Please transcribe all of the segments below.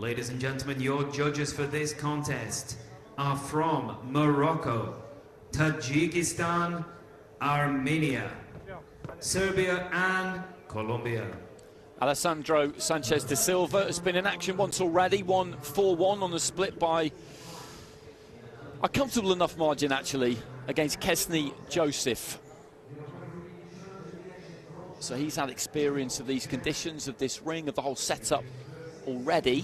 Ladies and gentlemen, your judges for this contest are from Morocco, Tajikistan, Armenia, Serbia and Colombia. Alessandro Sanchez da Silva has been in action once already, won 4-1 on the split by a comfortable enough margin actually against Kesney Joseph. So he's had experience of these conditions, of this ring, of the whole setup already,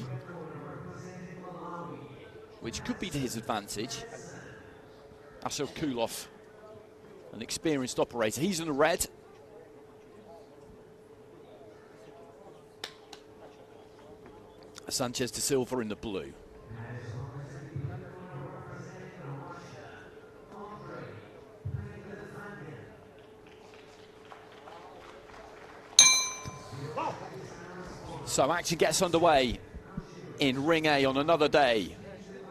which could be to his advantage. ASSYLKULOV, an experienced operator. He's in the red. Sanchez da Silva in the blue. So action gets underway in Ring A on another day.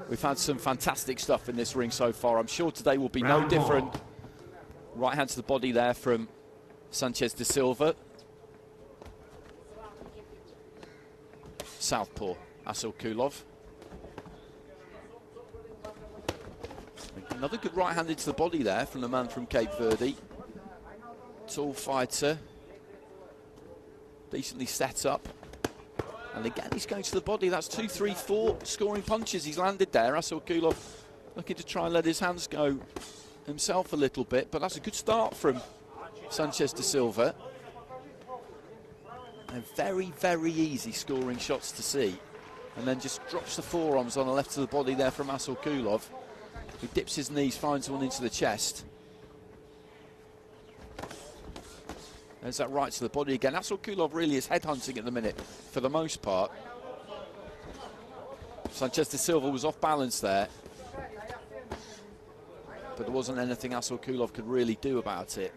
We've had some fantastic stuff in this ring so far. I'm sure today will be no different. Right hand to the body there from Sanchez da Silva. Southpaw, ASSYLKULOV. Another good right hand into the body there from the man from Cape Verde. Tall fighter. Decently set up. And again, he's going to the body. That's 2, 3, 4 scoring punches he's landed there. ASSYLKULOV looking to try and let his hands go himself a little bit. But that's a good start from Sanchez da Silva. And very, very easy scoring shots to see. And then just drops the forearms on the left of the body there from ASSYLKULOV. He dips his knees, finds one into the chest. There's that right to the body again. ASSYLKULOV really is headhunting at the minute, for the most part. Sanchez da Silva was off balance there. But there wasn't anything ASSYLKULOV could really do about it.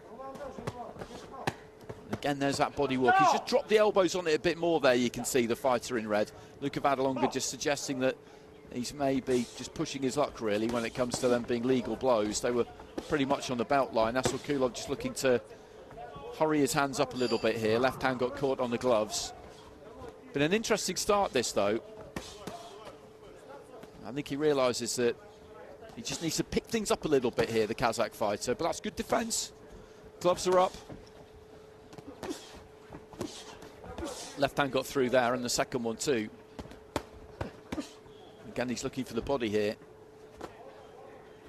Again, there's that body work. He's just dropped the elbows on it a bit more there, you can see, the fighter in red. Luca Vadalonga just suggesting that he's maybe just pushing his luck, really, when it comes to them being legal blows. They were pretty much on the belt line. ASSYLKULOV just looking to hurry his hands up a little bit here. Left hand got caught on the gloves. Been an interesting start, this, though. I think he realises that he just needs to pick things up a little bit here, the Kazakh fighter. But that's good defence. Gloves are up. Left hand got through there, and the second one too. Again, he's looking for the body here.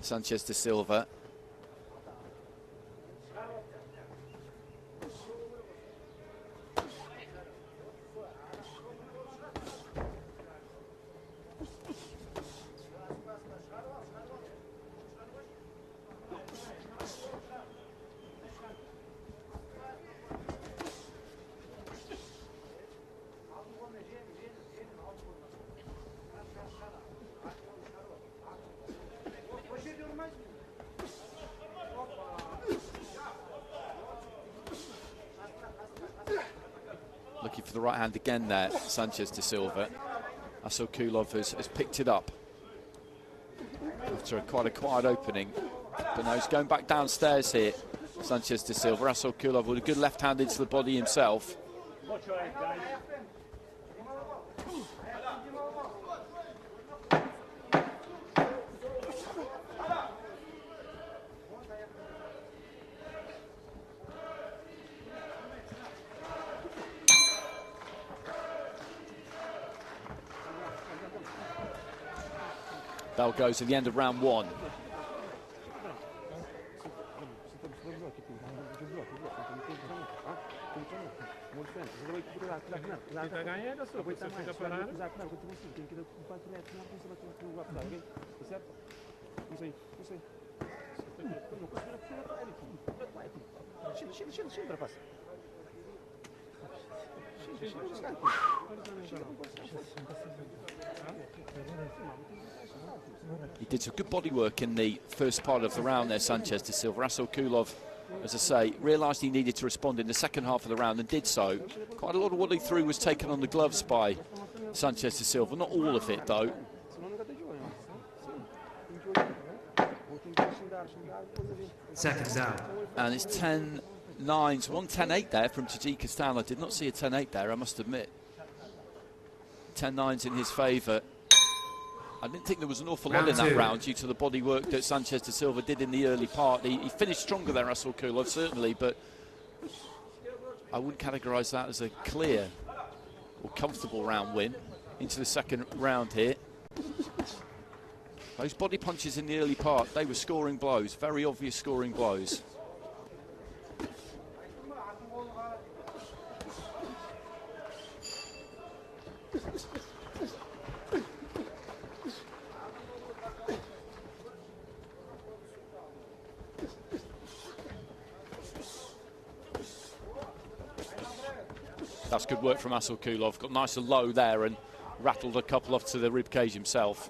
Sanchez da Silva. Looking for the right hand again there, Sanchez da Silva. ASSYLKULOV has picked it up after quite a quiet opening. But now he's going back downstairs here, Sanchez da Silva. ASSYLKULOV with a good left hand into the body himself. Bell goes at the end of round one. He did some good body work in the first part of the round there, Sanchez da Silva. ASSYLKULOV, as I say, realised he needed to respond in the second half of the round and did so. Quite a lot of what he threw was taken on the gloves by Sanchez da Silva. Not all of it, though. Seconds out. And it's 10-9, so 1 10-8 there from Tajikistan. I did not see a 10-8 there, I must admit. 10-9s in his favour. I didn't think there was an awful lot in that round due to the body work that Sanchez da Silva did in the early part. He finished stronger than ASSYLKULOV, certainly, but I wouldn't categorise that as a clear or comfortable round win. Into the second round here. Those body punches in the early part, they were scoring blows, very obvious scoring blows. That's good work from ASSYLKULOV. Got nice and low there and rattled a couple off to the ribcage himself.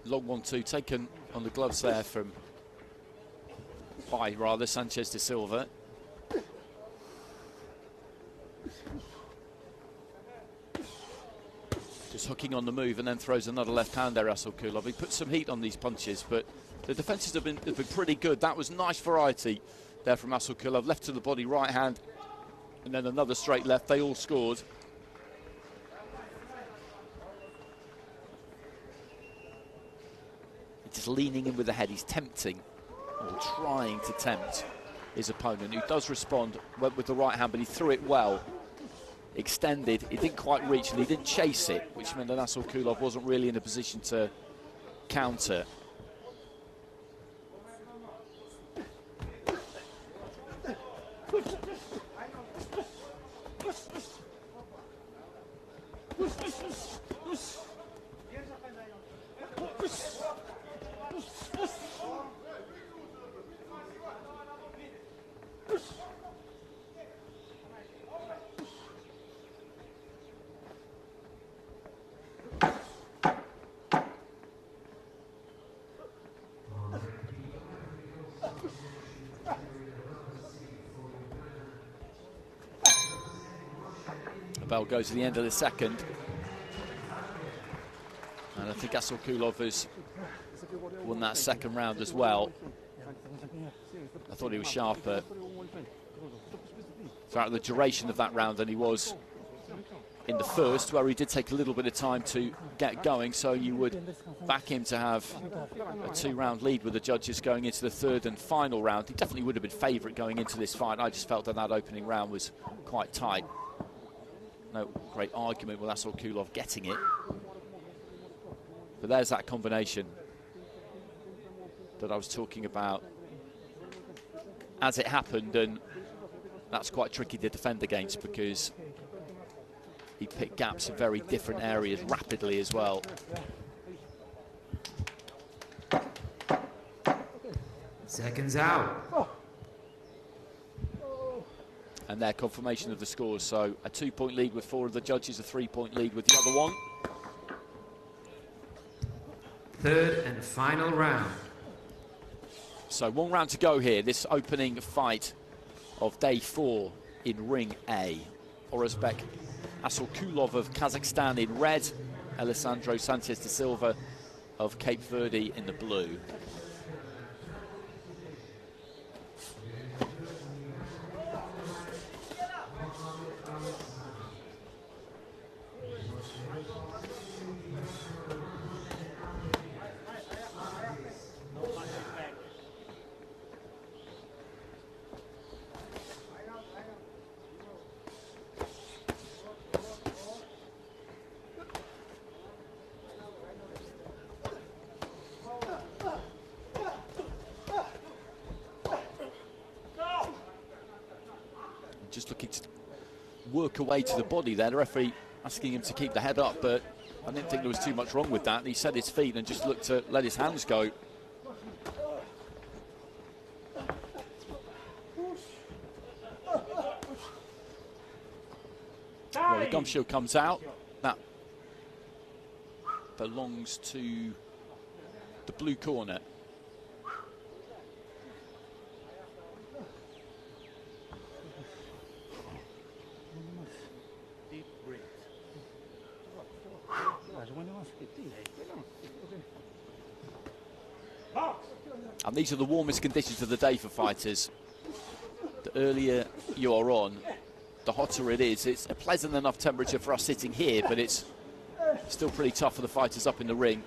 Long 1-2 taken on the gloves there by Sanchez da Silva. Just hooking on the move and then throws another left hand there, ASSYLKULOV. He put some heat on these punches, but the defences have been pretty good. That was nice variety there from ASSYLKULOV. Left to the body, right hand, and then another straight left. They all scored. Just leaning in with the head, he's tempting, or trying to tempt his opponent, who does respond with the right hand, but he threw it well. Extended, it didn't quite reach, and he didn't chase it, which meant that ASSYLKULOV wasn't really in a position to counter. The bell goes to the end of the second. And I think ASSYLKULOV has won that second round as well. I thought he was sharper throughout the duration of that round than he was in the first, where he did take a little bit of time to get going, so you would back him to have a 2-round lead with the judges going into the third and final round. He definitely would have been favourite going into this fight. I just felt that opening round was quite tight. No great argument with ASSYLKULOV getting it. But there's that combination that I was talking about as it happened, and that's quite tricky to defend against because he picked gaps in very different areas rapidly as well. Seconds out. And their confirmation of the scores. So a 2-point lead with 4 of the judges, a 3-point lead with the other one. Third and final round. So 1 round to go here, this opening fight of day 4 in Ring A. Orazbek, ASSYLKULOV of Kazakhstan in red, Elisandro Sanchez da Silva of Cape Verde in the blue. just looking to work away to the body there. The referee asking him to keep the head up, but I didn't think there was too much wrong with that. He set his feet and just looked to let his hands go. Well, the gum shield comes out. That belongs to the blue corner. And these are the warmest conditions of the day for fighters. The earlier you are on, the hotter it is. It's a pleasant enough temperature for us sitting here, but it's still pretty tough for the fighters up in the ring.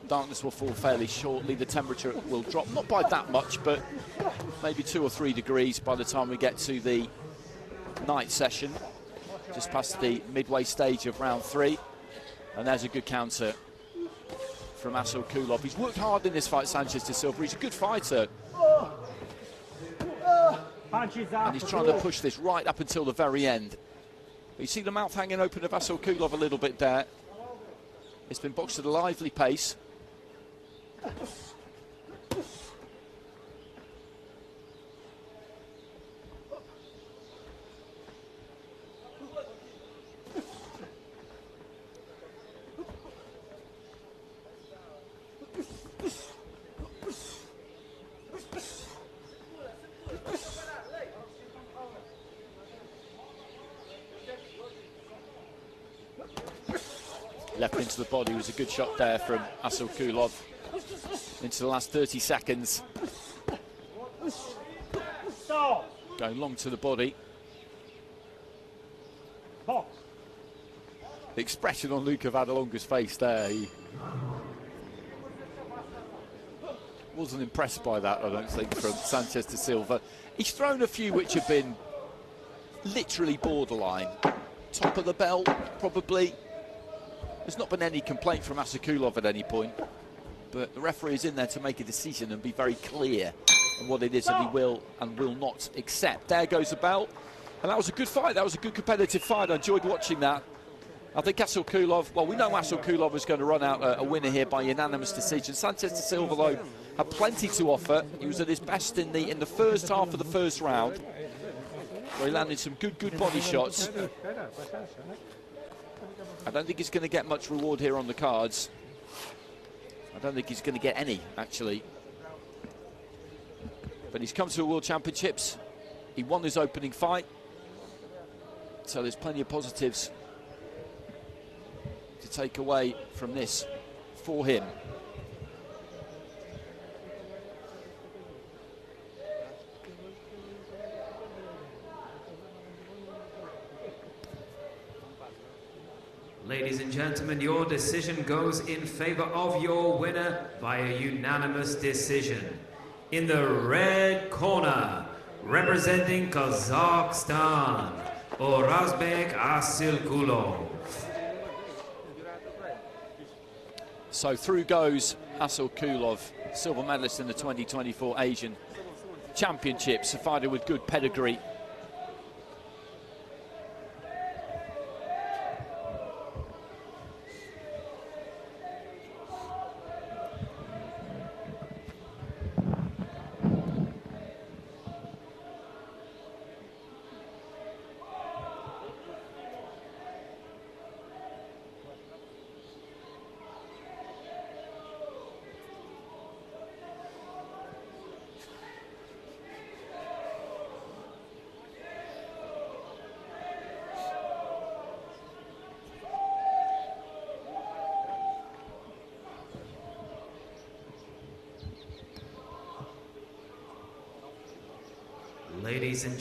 Darkness will fall fairly shortly. The temperature will drop, not by that much, but maybe 2 or 3 degrees by the time we get to the night session, just past the midway stage of round 3. And there's a good counter from ASSYLKULOV. He's worked hard in this fight, Sanchez da Silva. He's a good fighter. And he's trying to push this right up until the very end. But you see the mouth hanging open of ASSYLKULOV a little bit there. It's been boxed at a lively pace. Left into the body was a good shot there from ASSYLKULOV. Into the last 30 seconds. Going long to the body. The expression on Luca Vadalonga's face there, he wasn't impressed by that, I don't think, from Sanchez da Silva. He's thrown a few which have been literally borderline. Top of the belt, probably. There's not been any complaint from ASSYLKULOV at any point, but the referee is in there to make a decision and be very clear on what it is that he will and will not accept. There goes the bell, and that was a good fight. That was a good competitive fight. I enjoyed watching that. I think ASSYLKULOV, well, we know ASSYLKULOV is going to run out a winner here by unanimous decision. Sanchez da Silva, though, had plenty to offer. He was at his best in the first half of the first round, where he landed some good body shots. I don't think he's going to get much reward here on the cards. I don't think he's going to get any, actually. But he's come to the World Championships. He won his opening fight. So there's plenty of positives to take away from this for him. Ladies and gentlemen, your decision goes in favor of your winner by a unanimous decision. In the red corner, representing Kazakhstan, Orazbek ASSYLKULOV. So through goes ASSYLKULOV, silver medalist in the 2024 Asian Championships, a fighter with good pedigree. Ladies and gentlemen.